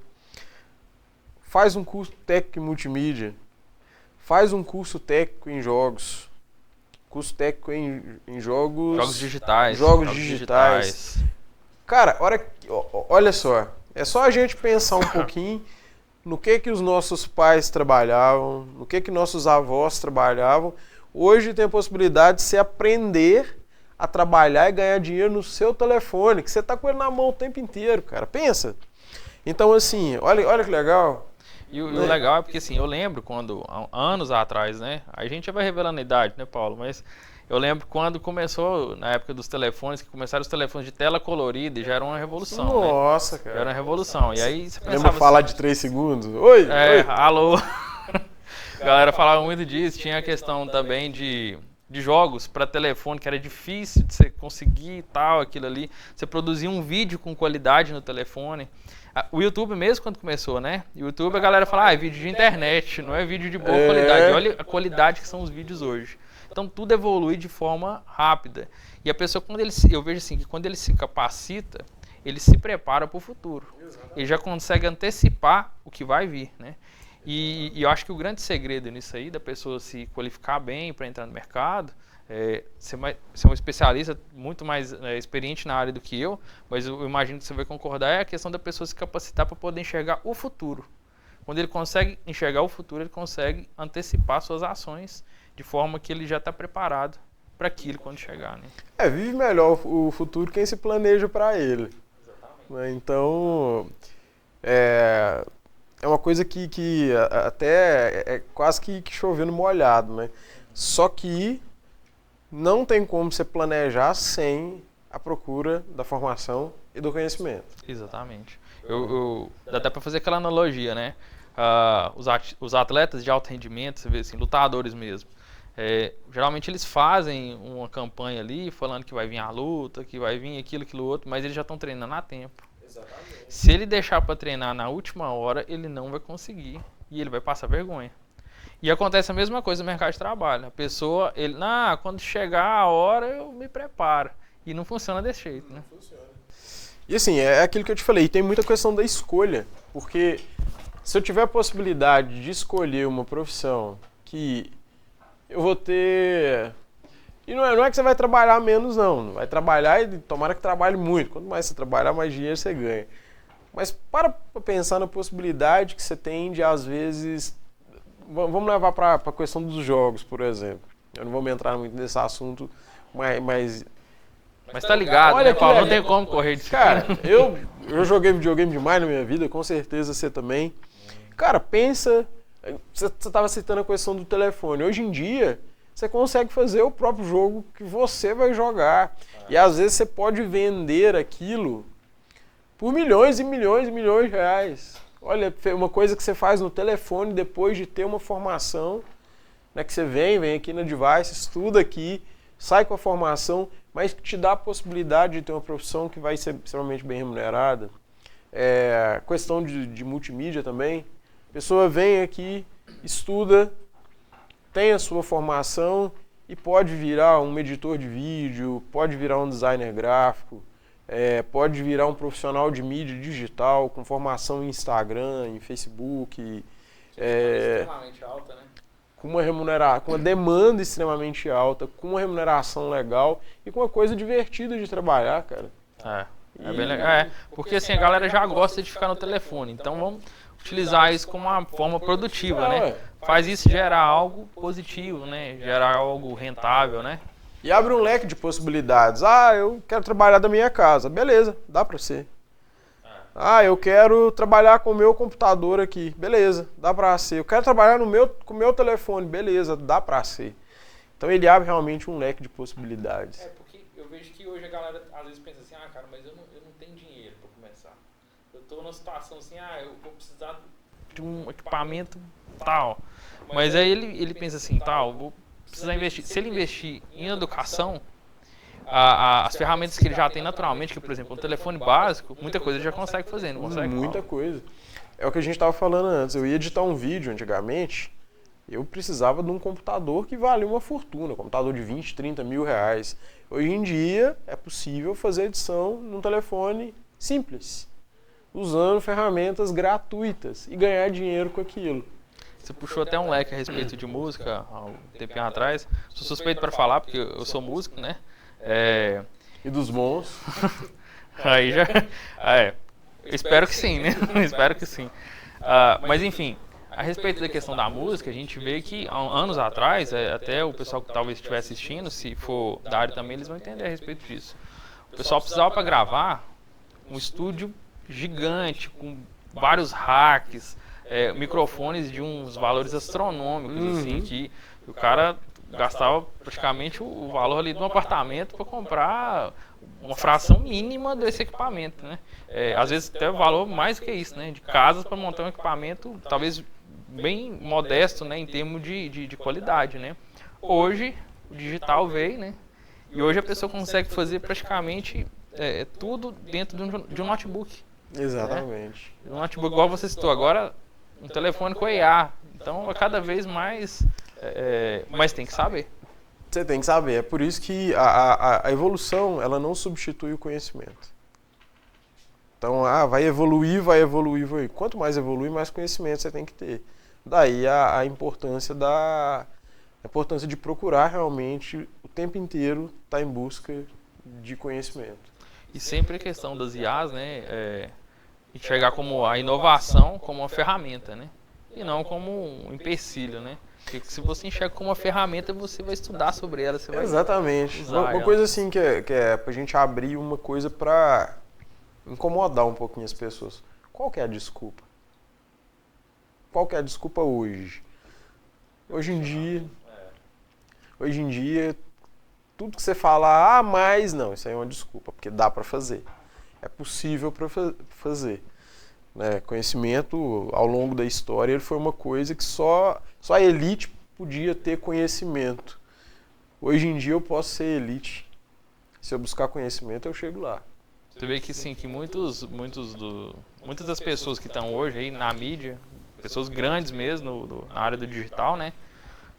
Faz um curso técnico em multimídia. Faz um curso técnico em jogos. Curso técnico em jogos... Jogos digitais. Jogos digitais. Cara, olha só. É só a gente pensar um pouquinho no que os nossos pais trabalhavam, no que nossos avós trabalhavam. Hoje tem a possibilidade de você aprender a trabalhar e ganhar dinheiro no seu telefone, que você tá com ele na mão o tempo inteiro, cara. Pensa. Então, assim, olha que legal. E o legal é porque, assim, eu lembro quando, há anos atrás, né? A gente já vai revelando a idade, né, Paulo? Mas Eu lembro quando começou, na época dos telefones, que começaram os telefones de tela colorida e já era uma revolução, Nossa, né? cara. Já era uma revolução. E aí você Lembra pensava falar assim, de 3 segundos? Oi, oi. alô. A galera falava muito disso. Tinha a questão também de jogos para telefone, que era difícil de você conseguir e tal, aquilo ali. Você produzia um vídeo com qualidade no telefone. O YouTube mesmo, quando começou, né? O YouTube, a galera fala, é vídeo de internet, não é vídeo de boa qualidade. Olha a qualidade que são os vídeos hoje. Então, tudo evolui de forma rápida. E a pessoa, eu vejo assim, que quando ele se capacita, ele se prepara para o futuro. Ele já consegue antecipar o que vai vir, né? E eu acho que o grande segredo nisso aí, da pessoa se qualificar bem para entrar no mercado, ser um especialista muito mais experiente na área do que eu, mas eu imagino que você vai concordar, é a questão da pessoa se capacitar para poder enxergar o futuro. Quando ele consegue enxergar o futuro, ele consegue antecipar suas ações de forma que ele já está preparado para aquilo quando chegar, né? Vive melhor o futuro quem se planeja para ele. Exatamente. Então, é uma coisa que até é quase que chovendo molhado, né? Só que não tem como você planejar sem a procura da formação e do conhecimento. Exatamente. Dá até para fazer aquela analogia, né? Os atletas de alto rendimento, você vê assim, lutadores mesmo, geralmente eles fazem uma campanha ali falando que vai vir a luta, que vai vir aquilo outro, mas eles já estão treinando há tempo. Exatamente. Se ele deixar para treinar na última hora, ele não vai conseguir e ele vai passar vergonha. E acontece a mesma coisa no mercado de trabalho. A pessoa, quando chegar a hora eu me preparo. E não funciona desse jeito, né? Não funciona. E assim, é aquilo que eu te falei, tem muita questão da escolha, porque se eu tiver a possibilidade de escolher uma profissão que eu vou ter... E não é que você vai trabalhar menos, não. Vai trabalhar e tomara que trabalhe muito. Quanto mais você trabalhar, mais dinheiro você ganha. Mas para pensar na possibilidade que você tem de, às vezes... Vamos levar para a questão dos jogos, por exemplo. Eu não vou me entrar muito nesse assunto, mas tá ligado, olha, né, Paulo? Não tem como correr disso. Cara, eu joguei videogame demais na minha vida, com certeza você também. Cara, pensa... Você estava citando a questão do telefone. Hoje em dia, você consegue fazer o próprio jogo que você vai jogar. E às vezes você pode vender aquilo por milhões e milhões e milhões de reais. Olha, uma coisa que você faz no telefone depois de ter uma formação, né, que você vem aqui na Device, estuda aqui, sai com a formação, mas que te dá a possibilidade de ter uma profissão que vai ser extremamente bem remunerada. Questão de multimídia também. A pessoa vem aqui, estuda, tem a sua formação e pode virar um editor de vídeo, pode virar um designer gráfico, pode virar um profissional de mídia digital com formação em Instagram, em Facebook. Extremamente alta, né? Com uma demanda extremamente alta, com uma remuneração legal e com uma coisa divertida de trabalhar, cara. É bem legal. Porque assim, a galera já gosta de ficar no telefone, então vamos utilizar isso como uma forma produtiva, né? Faz isso gerar algo positivo, né? Gerar algo rentável, né? E abre um leque de possibilidades. Eu quero trabalhar da minha casa. Beleza, dá pra ser. Eu quero trabalhar com o meu computador aqui. Beleza, dá pra ser. Eu quero trabalhar com o meu telefone. Beleza, dá pra ser. Então ele abre realmente um leque de possibilidades. Porque eu vejo que hoje a galera às vezes pensa assim, cara, mas eu não tenho dinheiro pra começar. Eu tô numa situação assim, eu vou precisar de um equipamento tal. Mas aí ele pensa assim, vou precisar investir. Se ele investir em educação, as ferramentas que ele já tem naturalmente, que por exemplo, um telefone básico, muita coisa ele já consegue fazer, não consegue? Muita coisa. É o que a gente estava falando antes. Eu ia editar um vídeo antigamente, eu precisava de um computador que valia uma fortuna, um computador de 20, 30 mil reais. Hoje em dia é possível fazer edição num telefone simples, usando ferramentas gratuitas e ganhar dinheiro com aquilo. Você puxou até um leque a respeito de música há um tempinho atrás. Sou suspeito para falar, porque eu sou músico, né? E dos bons. Aí já... espero que sim, né? Espero que sim. Mas enfim, a respeito da questão da música, a gente vê que há anos atrás, até o pessoal que talvez estiver assistindo, se for da área também, eles vão entender a respeito disso. O pessoal precisava para gravar um estúdio gigante, com vários hacks, microfones de uns valores astronômicos, assim, que o cara gastava praticamente o valor ali de um apartamento para comprar uma fração mínima desse equipamento, né? Às vezes até o valor mais do que isso, né? De casas para montar um equipamento talvez bem modesto, né? Em termos de qualidade, né? Hoje o digital veio, né? E hoje a pessoa consegue fazer praticamente tudo dentro de um notebook. Exatamente. Né? Um notebook, igual você citou agora, um telefone com IA. Então, cada vez mais, mas tem que saber. Você tem que saber. É por isso que a evolução, ela não substitui o conhecimento. Então, vai evoluir, vai evoluir, vai evoluir. Quanto mais evoluir, mais conhecimento você tem que ter. Daí a importância de procurar realmente o tempo inteiro estar em busca de conhecimento. E sempre a questão das IAs, né, enxergar como a inovação como uma ferramenta, né, e não como um empecilho, né. Porque se você enxerga como uma ferramenta, você vai estudar sobre ela, você vai Exatamente. usar Uma coisa assim que é pra gente abrir uma coisa pra incomodar um pouquinho as pessoas. Qual que é a desculpa? Qual que é a desculpa hoje? Hoje em dia, tudo que você fala, mas não, isso aí é uma desculpa, porque dá para fazer. É possível para fazer. Né? Conhecimento, ao longo da história, ele foi uma coisa que só a elite podia ter conhecimento. Hoje em dia eu posso ser elite. Se eu buscar conhecimento, eu chego lá. Você vê que sim, que muitas das pessoas que estão hoje aí na mídia, pessoas grandes mesmo na área do digital, né,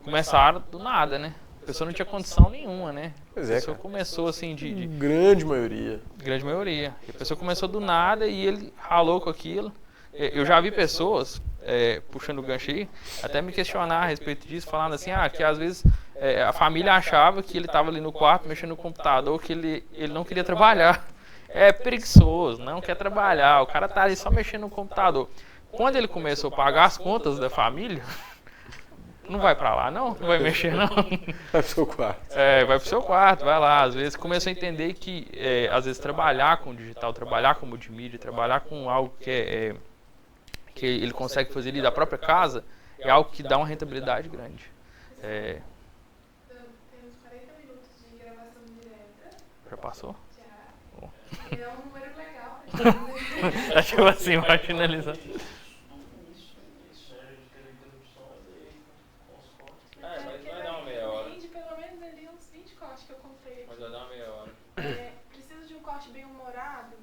começaram do nada, né? A pessoa não tinha condição nenhuma, né? Pois a pessoa começou assim grande maioria. Grande maioria. A pessoa começou do nada e ele ralou com aquilo. Eu já vi pessoas, puxando o gancho aí, até me questionar a respeito disso, falando assim, que às vezes a família achava que ele estava ali no quarto mexendo no computador, que ele não queria trabalhar. É preguiçoso, não quer trabalhar, o cara tá ali só mexendo no computador. Quando ele começou a pagar as contas da família, não vai pra lá não vai mexer não. Vai pro seu quarto. Vai pro seu quarto, vai lá. Às vezes começou a entender que, às vezes, trabalhar com digital, trabalhar com multimídia, trabalhar com algo que ele consegue fazer ali da própria casa, é algo que dá uma rentabilidade grande. Temos 40 minutos de gravação direta. Já passou? É um número legal. Acho que assim, vai finalizar. Mas vai dar uma meia hora. Pelo menos ali uns 20 cortes que eu contei aqui. Mas vai dar uma meia hora. Preciso de um corte bem humorado.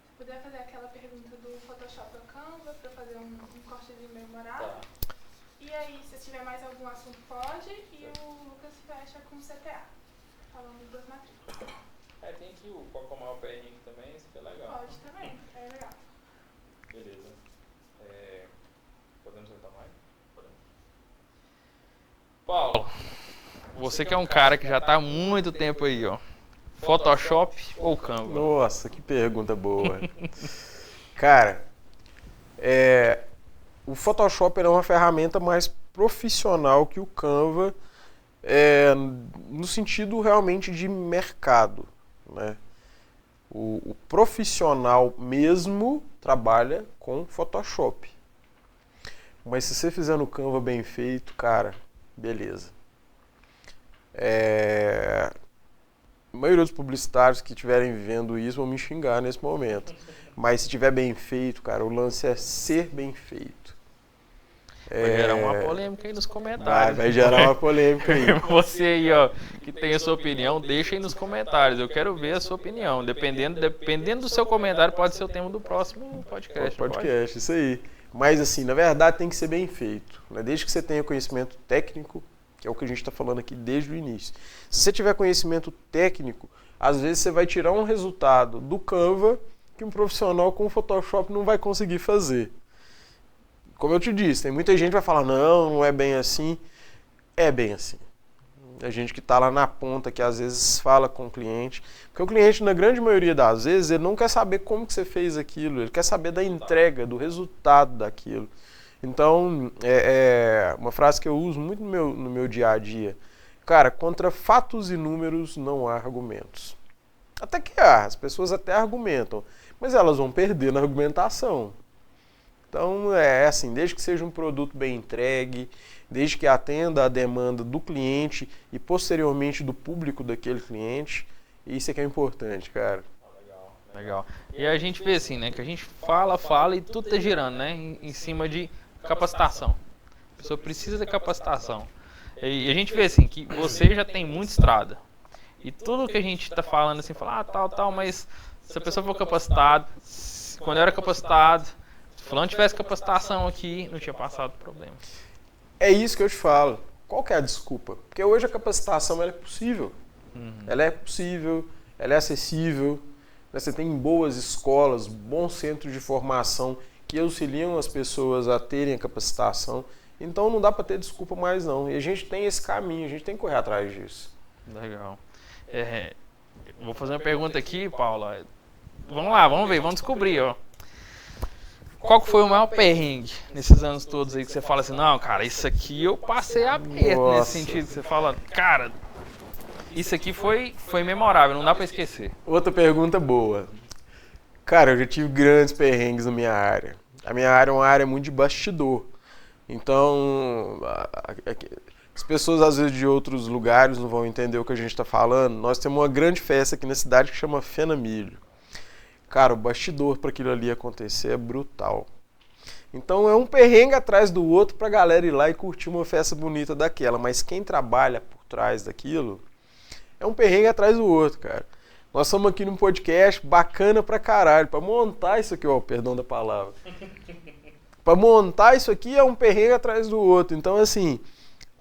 Se puder fazer aquela pergunta do Photoshop ou Canva para fazer um cortezinho bem humorado. Tá. E aí, se tiver mais algum assunto, pode. E o Lucas fecha com CTA, falando das matrículas. Tem que o Cocomar o perrengue também, isso que é legal. Pode também, é legal. Beleza. Podemos voltar mais? Podemos. Paulo, você que é um cara que já está há muito tempo aí, ó. Photoshop ou Canva? Nossa, que pergunta boa. Cara, o Photoshop é uma ferramenta mais profissional que o Canva, no sentido realmente de mercado. Né? O profissional mesmo trabalha com Photoshop. Mas se você fizer no Canva bem feito, cara, beleza. A maioria dos publicitários que estiverem vendo isso vão me xingar nesse momento. Mas se tiver bem feito, cara, o lance é ser bem feito. Vai gerar uma polêmica aí nos comentários. Vai gerar uma polêmica aí. Você aí, ó, que tem a sua opinião, deixa aí nos comentários. Eu quero ver a sua opinião. Dependendo do seu comentário, pode ser o tema do próximo podcast. Podcast, isso aí. Mas assim, na verdade tem que ser bem feito. Né? Desde que você tenha conhecimento técnico, que é o que a gente está falando aqui desde o início. Se você tiver conhecimento técnico, às vezes você vai tirar um resultado do Canva que um profissional com o Photoshop não vai conseguir fazer. Como eu te disse, tem muita gente que vai falar, não é bem assim. É bem assim. A gente que está lá na ponta, que às vezes fala com o cliente. Porque o cliente, na grande maioria das vezes, ele não quer saber como que você fez aquilo. Ele quer saber da entrega, do resultado daquilo. Então, uma frase que eu uso muito no meu dia a dia. Cara, contra fatos e números não há argumentos. Até que há, as pessoas até argumentam. Mas elas vão perder na argumentação. Então, é assim, desde que seja um produto bem entregue, desde que atenda a demanda do cliente e posteriormente do público daquele cliente, isso é que é importante, cara. Legal. E a gente vê assim, né? Que a gente fala e tudo tá girando, né? Em cima de capacitação. A pessoa precisa de capacitação. E a gente vê assim, que você já tem muita estrada. E tudo que a gente tá falando assim, fala, tal, mas se a pessoa for capacitada, quando eu era capacitado, se fulano tivesse capacitação aqui, não tinha passado problema. É isso que eu te falo. Qual que é a desculpa? Porque hoje a capacitação ela é possível. Ela é possível, ela é acessível. Você tem boas escolas, bons centros de formação que auxiliam as pessoas a terem a capacitação. Então não dá para ter desculpa mais não. E a gente tem esse caminho, a gente tem que correr atrás disso. Legal. Vou fazer uma pergunta aqui, Paula. Vamos lá, vamos ver, vamos descobrir, ó. Qual que foi o maior perrengue nesses anos todos aí que você fala assim, não, cara, isso aqui eu passei aperto nesse sentido. Você fala, cara, isso aqui foi memorável, não dá pra esquecer. Outra pergunta boa. Cara, eu já tive grandes perrengues na minha área. A minha área é uma área muito de bastidor. Então, as pessoas às vezes de outros lugares não vão entender o que a gente está falando. Nós temos uma grande festa aqui na cidade que chama Fena Milho. Cara, o bastidor para aquilo ali acontecer é brutal. Então é um perrengue atrás do outro pra galera ir lá e curtir uma festa bonita daquela. Mas quem trabalha por trás daquilo é um perrengue atrás do outro, cara. Nós estamos aqui num podcast bacana pra caralho. Pra montar isso aqui, ó, perdão da palavra. Pra montar isso aqui é um perrengue atrás do outro. Então, assim,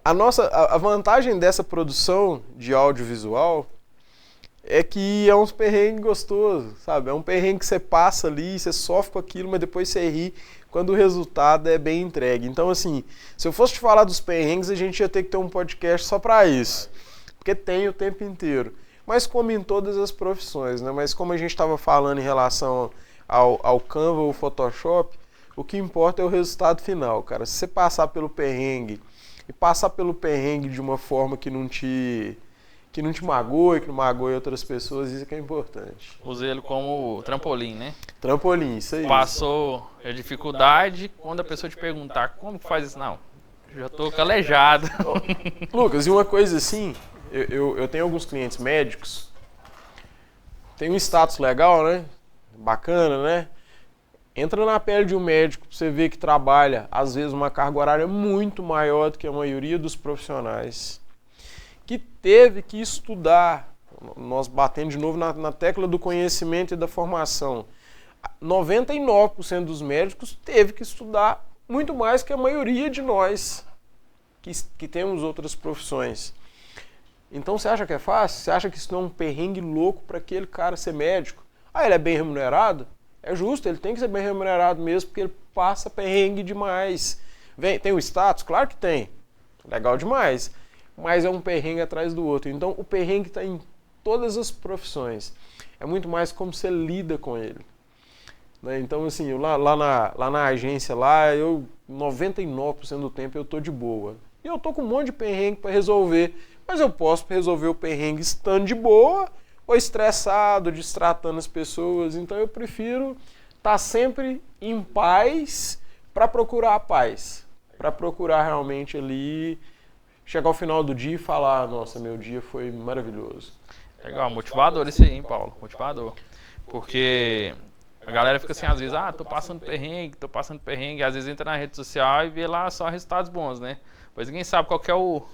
a vantagem dessa produção de audiovisual é que é uns perrengues gostosos, sabe? É um perrengue que você passa ali, você sofre com aquilo, mas depois você ri quando o resultado é bem entregue. Então, assim, se eu fosse te falar dos perrengues, a gente ia ter que ter um podcast só pra isso. Porque tem o tempo inteiro. Mas como em todas as profissões, né? Mas como a gente estava falando em relação ao Canva ou Photoshop, o que importa é o resultado final, cara. Se você passar pelo perrengue e passar pelo perrengue de uma forma que não te magoe, que não magoe outras pessoas, isso é que é importante. Usei ele como trampolim, né? Trampolim, isso aí. Passou a dificuldade, quando a pessoa te perguntar como que faz isso, não, já tô calejado. Lucas, e uma coisa assim, eu tenho alguns clientes médicos, tem um status legal, né? Bacana, né? Entra na pele de um médico pra você ver que trabalha, às vezes, uma carga horária muito maior do que a maioria dos profissionais. Que teve que estudar, nós batendo de novo na tecla do conhecimento e da formação. 99% dos médicos teve que estudar muito mais que a maioria de nós que temos outras profissões. Então você acha que é fácil? Você acha que isso não é um perrengue louco para aquele cara ser médico? Ah, ele é bem remunerado? É justo, ele tem que ser bem remunerado mesmo, porque ele passa perrengue demais. Tem o status? Claro que tem. Legal demais. Mas é um perrengue atrás do outro. Então o perrengue está em todas as profissões. É muito mais como você lida com ele. Né? Então, assim, lá na agência, 99% do tempo eu tô de boa. E eu tô com um monte de perrengue para resolver. Mas eu posso resolver o perrengue estando de boa ou estressado, distratando as pessoas. Então eu prefiro estar sempre em paz para procurar a paz. Para procurar realmente ali chegar ao final do dia e falar, nossa, meu dia foi maravilhoso. Legal, motivador esse aí, hein, Paulo? Motivador. Porque a galera fica assim, às vezes, tô passando perrengue, às vezes entra na rede social e vê lá só resultados bons, né? Pois ninguém sabe qual que é o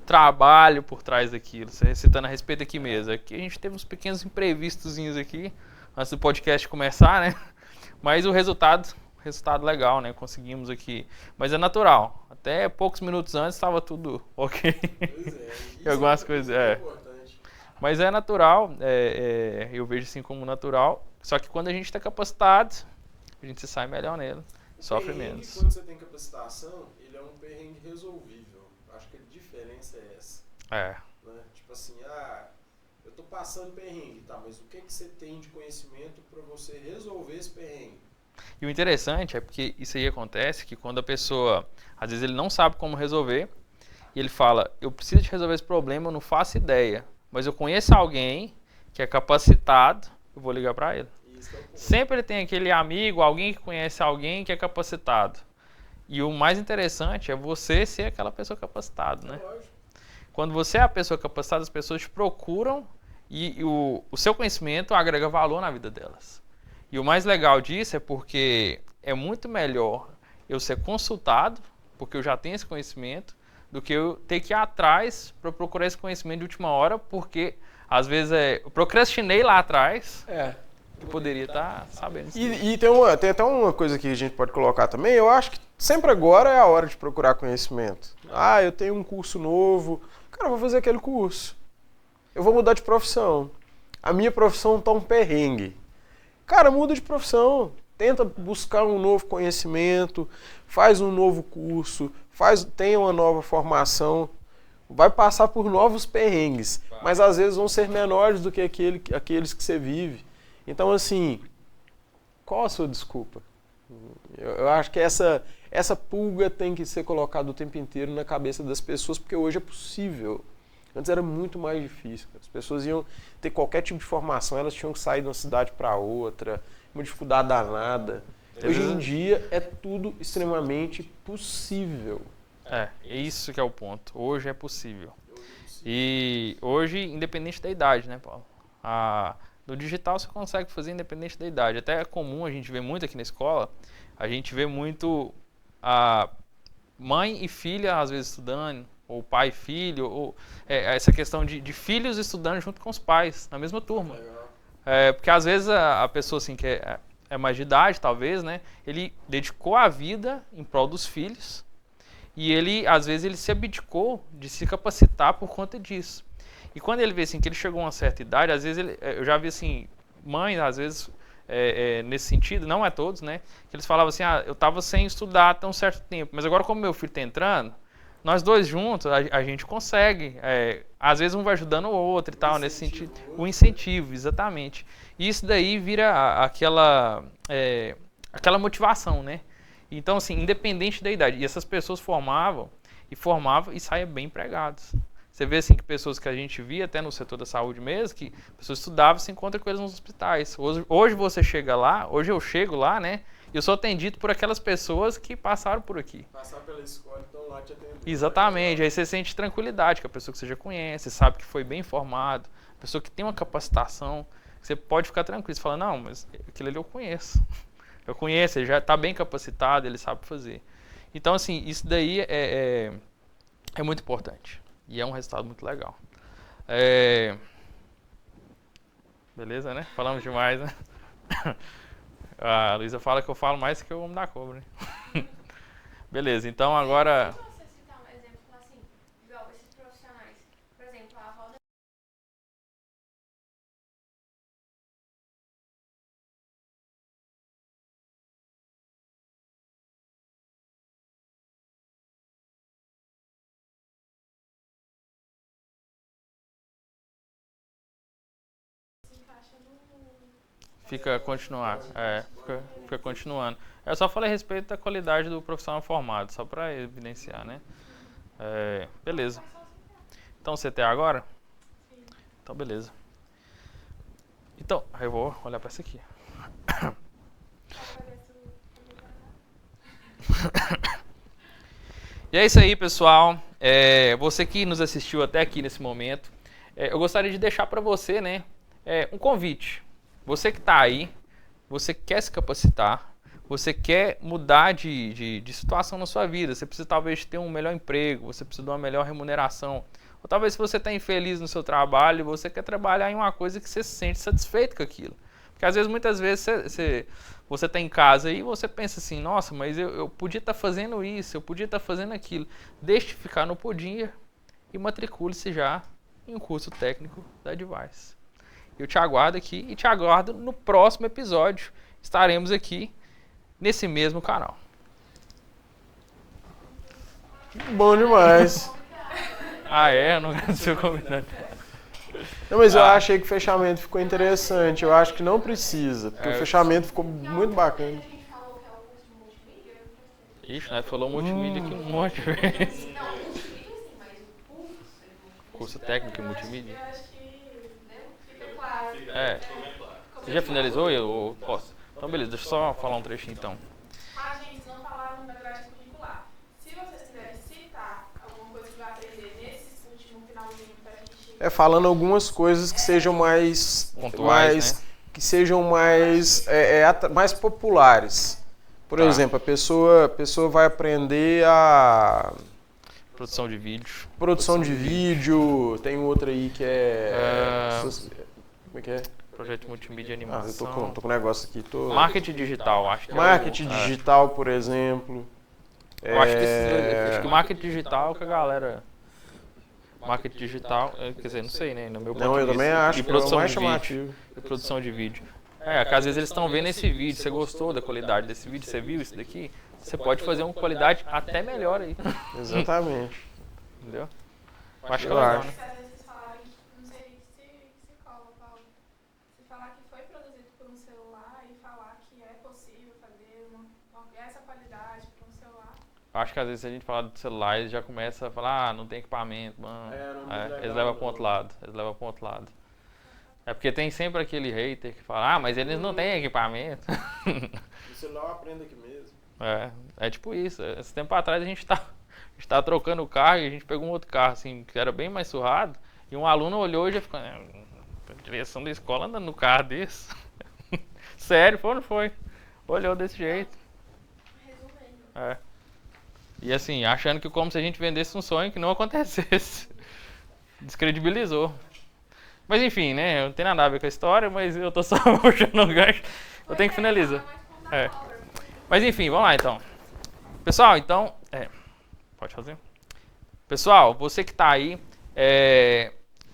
trabalho por trás daquilo. Você citando a respeito aqui mesmo. Aqui a gente teve uns pequenos imprevistozinhos aqui, antes do podcast começar, né? Mas o resultado legal, né? Conseguimos aqui. Mas é natural. Até poucos minutos antes estava tudo ok. Pois é. E algumas coisas, importante. Mas é natural, eu vejo assim como natural. Só que quando a gente está capacitado, a gente se sai melhor nele. Sofre menos. Quando você tem capacitação, ele é um perrengue resolvível. Acho que a diferença é essa. É. Né? Tipo assim, eu tô passando perrengue, tá? Mas o que você tem de conhecimento para você resolver esse perrengue? E o interessante é porque isso aí acontece que quando a pessoa, às vezes ele não sabe como resolver, e ele fala, eu preciso de resolver esse problema, eu não faço ideia, mas eu conheço alguém que é capacitado, eu vou ligar para ele. Sempre tem aquele amigo, alguém que conhece alguém que é capacitado. E o mais interessante é você ser aquela pessoa capacitada, né? Quando você é a pessoa capacitada, as pessoas te procuram e o seu conhecimento agrega valor na vida delas. E o mais legal disso é porque é muito melhor eu ser consultado, porque eu já tenho esse conhecimento, do que eu ter que ir atrás para procurar esse conhecimento de última hora, porque às vezes eu procrastinei lá atrás, que poderia estar sabendo. E tem até uma coisa que a gente pode colocar também, eu acho que sempre agora é a hora de procurar conhecimento. Ah, eu tenho um curso novo, cara, eu vou fazer aquele curso. Eu vou mudar de profissão. A minha profissão tá um perrengue. Cara, muda de profissão. Tenta buscar um novo conhecimento, faz um novo curso, tenha uma nova formação. Vai passar por novos perrengues, mas às vezes vão ser menores do que aqueles que você vive. Então, assim, qual a sua desculpa? Eu acho que essa pulga tem que ser colocada o tempo inteiro na cabeça das pessoas, porque hoje é possível. Antes era muito mais difícil. As pessoas iam ter qualquer tipo de formação, elas tinham que sair de uma cidade para outra, uma dificuldade danada. Hoje em dia é tudo extremamente possível. É isso que é o ponto. Hoje é possível. E hoje, independente da idade, né, Paulo? No digital você consegue fazer independente da idade. Até é comum, a gente vê muito aqui na escola, a gente vê muito a mãe e filha, às vezes, estudando, ou pai e filho, ou essa questão de filhos estudando junto com os pais, na mesma turma. Porque às vezes a pessoa assim, que é mais de idade, talvez, né, ele dedicou a vida em prol dos filhos, e ele, às vezes, ele se abdicou de se capacitar por conta disso. E quando ele vê assim, que ele chegou a uma certa idade, às vezes, eu já vi assim, mães, às vezes, nesse sentido, não é todos, né, que eles falavam assim, eu estava sem estudar até um certo tempo, mas agora como meu filho está entrando, nós dois juntos, a gente consegue, às vezes um vai ajudando o outro e tal, nesse sentido, o incentivo, exatamente. E isso daí vira aquela motivação, né? Então, assim, independente da idade, e essas pessoas formavam e saiam bem empregados. Você vê, assim, que pessoas que a gente via até no setor da saúde mesmo, que pessoas estudavam e se encontra com eles nos hospitais. Hoje você chega lá, hoje eu chego lá, né? E eu sou atendido por aquelas pessoas que passaram por aqui. Passar pela escola, então lá te atendendo. Exatamente, aí você sente tranquilidade, que a pessoa que você já conhece, sabe que foi bem formado, a pessoa que tem uma capacitação, você pode ficar tranquilo, você fala, não, mas aquilo ali eu conheço. Eu conheço, ele já está bem capacitado, ele sabe fazer. Então, assim, isso daí é muito importante. E é um resultado muito legal. Beleza, né? Falamos demais, né? A Luísa fala que eu falo mais que o homem da cobra, né? Beleza, então agora... Se você citar um exemplo assim, igual esses profissionais, por exemplo, a roda se encaixa no... Fica continuar, fica continuando. Eu só falei a respeito da qualidade do profissional formado, só para evidenciar, né? Beleza. Então, CTA agora? Sim. Então, beleza. Então, eu vou olhar para essa aqui. E é isso aí, pessoal. Você que nos assistiu até aqui nesse momento, eu gostaria de deixar para você, né, um convite. Você que está aí, você quer se capacitar, você quer mudar de situação na sua vida, você precisa talvez ter um melhor emprego, você precisa de uma melhor remuneração, ou talvez você está infeliz no seu trabalho, você quer trabalhar em uma coisa que você se sente satisfeito com aquilo. Porque às vezes, muitas vezes, você está em casa e você pensa assim, nossa, mas eu podia estar fazendo isso, eu podia estar fazendo aquilo. Deixe de ficar no podia e matricule-se já em um curso técnico da Advice. Eu te aguardo aqui e te aguardo no próximo episódio. Estaremos aqui nesse mesmo canal. Bom demais. Eu não agradeci o convidado. Não, mas eu achei que o fechamento ficou interessante. Eu acho que não precisa, porque o fechamento ficou muito bacana. A gente falou que é o curso de multimídia, eu não sei. Ixi, né? Falou multimídia aqui um monte de vezes. Não, multimídia sim, mas o curso... Curso técnico em multimídia? Eu acho que, né, fica claro. É. Ficou Você já finalizou? Eu posso? Então, beleza, deixa eu só falar um trechinho então. Ah, gente, não falaram da grade curricular. Se vocês quiserem citar alguma coisa que vai aprender nesse último finalzinho pra gente... Falando algumas coisas que sejam mais... Pontuais, né? Que sejam mais populares. Por Tá. exemplo, a pessoa vai aprender a... Produção de vídeo. Produção de vídeo, tem outra aí que como é que é? Projeto multimídia e Eu animação. tô com um negócio aqui. Marketing digital, acho que Marketing digital, por exemplo. Eu acho que marketing digital é o que a galera... Marketing digital, quer dizer, não sei, né? No meu ponto Não, de eu vista. também acho E que é o produção mais de vídeo. chamativo. E produção de vídeo. Que às vezes eles estão vendo esse vídeo, você gostou da qualidade desse vídeo, você viu isso daqui? Você pode fazer uma qualidade até melhor aí. Exatamente. Entendeu? Eu acho que é Eu legal, acho. né? Se às vezes vocês falarem, não sei se cola, Paulo. Se falar que foi produzido por um celular e falar que é possível fazer essa qualidade por um celular. Acho que às vezes se a gente falar do celular, eles já começam a falar, não tem equipamento, mano. Eles levam para outro lado. É porque tem sempre aquele hater que fala, mas eles não têm equipamento. O celular aprende aqui mesmo. É tipo isso. Esse tempo atrás a gente tá trocando o carro e a gente pegou um outro carro, assim, que era bem mais surrado, e um aluno olhou e já ficou, a direção da escola andando no carro desse. Sério, foi ou não foi? Olhou desse jeito. Resumindo. E assim, achando que como se a gente vendesse um sonho que não acontecesse. Descredibilizou. Mas enfim, né? Não tem nada a ver com a história, mas eu tô só puxando um gancho. Eu tenho que finalizar. Mas enfim, vamos lá então. Pessoal, então... pode fazer? Pessoal, você que tá aí,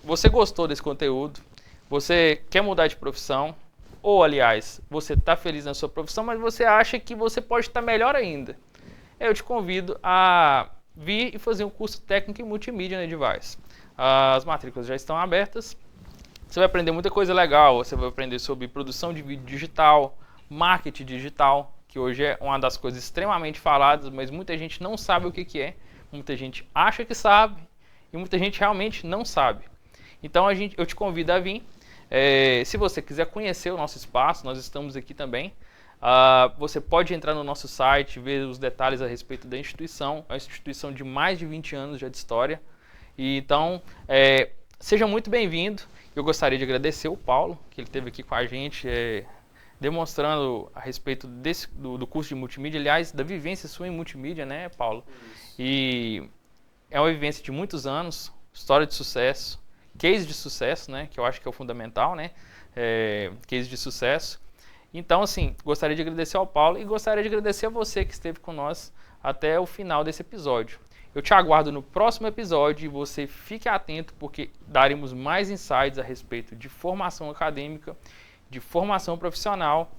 você gostou desse conteúdo, você quer mudar de profissão, ou aliás, você tá feliz na sua profissão, mas você acha que você pode estar melhor ainda. Eu te convido a vir e fazer um curso técnico em multimídia na Edvise. As matrículas já estão abertas. Você vai aprender muita coisa legal. Você vai aprender sobre produção de vídeo digital, marketing digital, que hoje é uma das coisas extremamente faladas, mas muita gente não sabe o que é. Muita gente acha que sabe e muita gente realmente não sabe. Então eu te convido a vir. Se você quiser conhecer o nosso espaço, nós estamos aqui também. Você pode entrar no nosso site, ver os detalhes a respeito da instituição. É uma instituição de mais de 20 anos já de história. E então, seja muito bem-vindo. Eu gostaria de agradecer o Paulo, que ele esteve aqui com a gente, demonstrando a respeito do curso de multimídia, aliás, da vivência sua em multimídia, né, Paulo? Isso. E é uma vivência de muitos anos, história de sucesso, case de sucesso, né, que eu acho que é o fundamental, né, case de sucesso. Então, assim, gostaria de agradecer ao Paulo e gostaria de agradecer a você que esteve com nós até o final desse episódio. Eu te aguardo no próximo episódio e você fique atento porque daremos mais insights a respeito de formação acadêmica, de formação profissional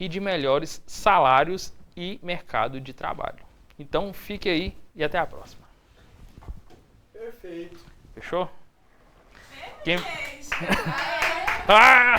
e de melhores salários e mercado de trabalho. Então, fique aí e até a próxima. Perfeito. Fechou? Gente, Ah!